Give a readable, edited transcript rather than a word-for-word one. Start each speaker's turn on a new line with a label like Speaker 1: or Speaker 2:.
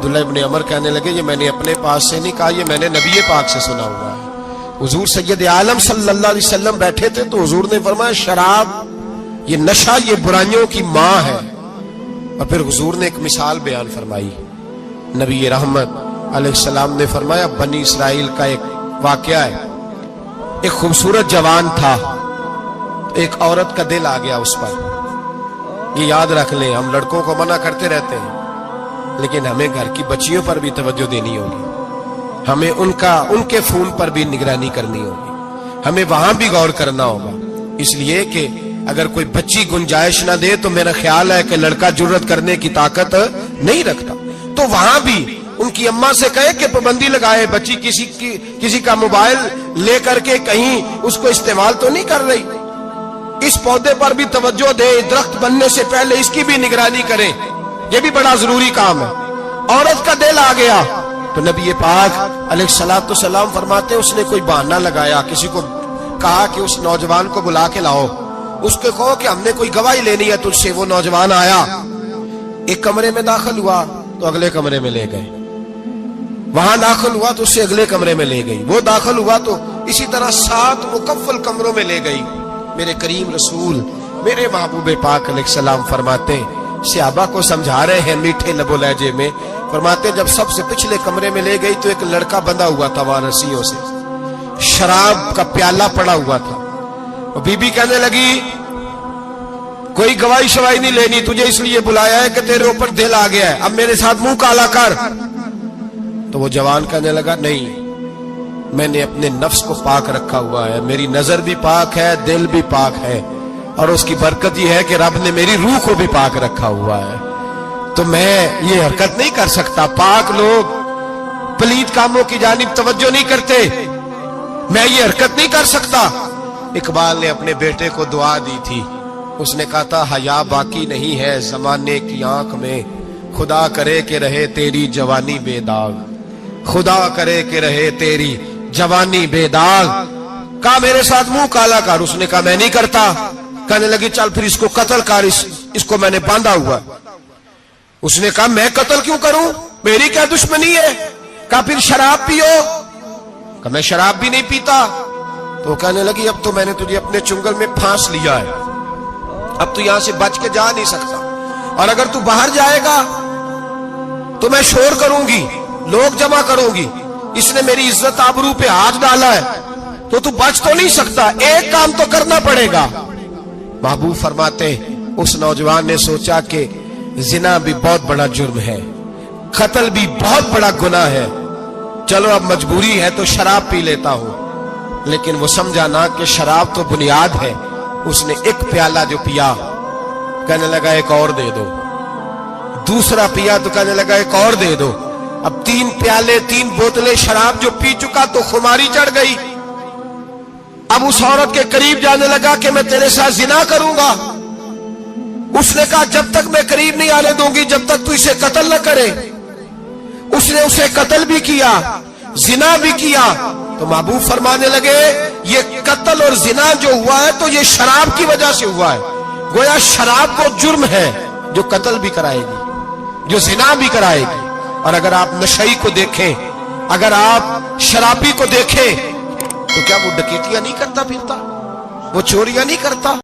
Speaker 1: अब्दुल्लाह इब्न अमर कहने लगे ये मैंने अपने पास से नहीं कहा, ये मैंने नबी पाक से सुना हुआ है। हुजूर सैयद आलम सल्लल्लाहु अलैहि वसल्लम बैठे थे तो हुजूर ने फरमाया शराब ये नशा ये बुराइयों की माँ है। और फिर हुजूर ने एक मिसाल बयान फरमाई। नबी रहमत अलैहिस्सलाम ने फरमाया बनी इसराइल का एक वाकया है। एक खूबसूरत जवान था, एक औरत का दिल आ गया उस पर। ये याद रख लें, हम लड़कों को मना करते रहते हैं लेकिन हमें घर की बच्चियों पर भी तवज्जो देनी होगी, हमें उनके फोन पर भी निगरानी करनी होगी, हमें वहां भी गौर करना होगा। इसलिए कि अगर कोई बच्ची गुंजाइश ना दे तो मेरा ख्याल है कि लड़का जुर्रत करने की ताकत नहीं रखता, तो वहां भी उनकी अम्मा से कहे कि पाबंदी लगाए, बच्ची किसी का मोबाइल लेकर के कहीं उसको इस्तेमाल तो नहीं कर रही, इस पौधे पर भी तवज्जो दे, दरख्त बनने से पहले इसकी भी निगरानी करें, यह भी बड़ा जरूरी काम है। औरत का दिल आ गया तो नबी पाक अलैहिस्सलातु सलाम फरमाते उसने कोई बहाना लगाया, किसी को कहा कि उस नौजवान को बुला के लाओ, उसको कहो कि हमने कोई गवाही लेनी है तुझसे। वो नौजवान आया, एक कमरे में दाखिल हुआ तो अगले कमरे में ले गए, वहां दाखिल हुआ तो उससे अगले कमरे में ले गई, वो दाखिल हुआ तो इसी तरह 7 मुकफ्फल कमरों में ले गई। मेरे करीम रसूल मेरे महबूब पाक अलैहिस्सलाम फरमाते, सहाबा को समझा रहे हैं मीठे लबो लहजे में, फरमाते जब सबसे पिछले कमरे में ले गई तो एक लड़का बंधा हुआ था वहां रस्सियों से, शराब का प्याला पड़ा हुआ था। और बीबी कहने लगी कोई गवाही शवाही नहीं लेनी, तुझे इसलिए बुलाया है कि तेरे ऊपर दिल आ गया है, अब मेरे साथ मुंह काला कर। तो वो जवान कहने लगा नहीं, मैंने अपने नफ्स को पाक रखा हुआ है, मेरी नजर भी पाक है, दिल भी पाक है, और उसकी बरकत यह है कि रब ने मेरी रूह को भी पाक रखा हुआ है, तो मैं ये हरकत नहीं कर सकता। पाक लोग पलीद कामों की जानिब तवज्जो नहीं करते, मैं ये हरकत नहीं कर सकता। इकबाल ने अपने बेटे को दुआ दी थी, उसने कहा था हया बाकी नहीं है जमाने की आंख में, खुदा करे कि रहे तेरी जवानी बेदाग, खुदा करे कि रहे तेरी जवानी बेदाग। कहा मेरे साथ मुंह काला कर, उसने कहा मैं नहीं करता। कहने लगी चल फिर इसको कत्ल कर, इसको मैंने बांधा हुआ। उसने कहा मैं कत्ल क्यों करूं, मेरी क्या दुश्मनी है। कहा फिर शराब पियो, कहा मैं शराब भी नहीं पीता। तो कहने लगी अब तो मैंने तुझे अपने चुंगल में फांस लिया है, अब तू यहां से बच के जा नहीं सकता, और अगर तू बाहर जाएगा तो मैं शोर करूंगी, लोग जमा करूंगी, इसने मेरी इज्जत आबरू पे हाथ डाला है, तो तू बच तो नहीं सकता, एक काम तो करना पड़ेगा। महबूब फरमाते उस नौजवान ने सोचा कि जिना भी बहुत बड़ा जुर्म है, कत्ल भी बहुत बड़ा गुनाह है, चलो अब मजबूरी है तो शराब पी लेता हूं। लेकिन वो समझा ना कि शराब तो बुनियाद है। उसने एक प्याला जो पिया, कहने लगा एक और दे दो, दूसरा पिया तो कहने लगा एक और दे दो। अब 3 प्याले 3 बोतलें शराब जो पी चुका तो खुमारी चढ़ गई। अब उस औरत के करीब जाने लगा कि मैं तेरे साथ जिना करूंगा। उसने कहा जब तक मैं करीब नहीं आने दूंगी जब तक तू इसे कत्ल न करे। उसने उसे कत्ल भी किया, जिना भी किया। तो महबूब फरमाने लगे ये कत्ल और जिना जो हुआ है तो ये शराब की वजह से हुआ है। गोया शराब वो जुर्म है जो कत्ल भी कराएगी, जो जिना भी कराएगी। और अगर आप नशई को देखें, अगर आप शराबी को देखें तो क्या वो डकैतियां नहीं करता फिरता, वो चोरियां नहीं करता?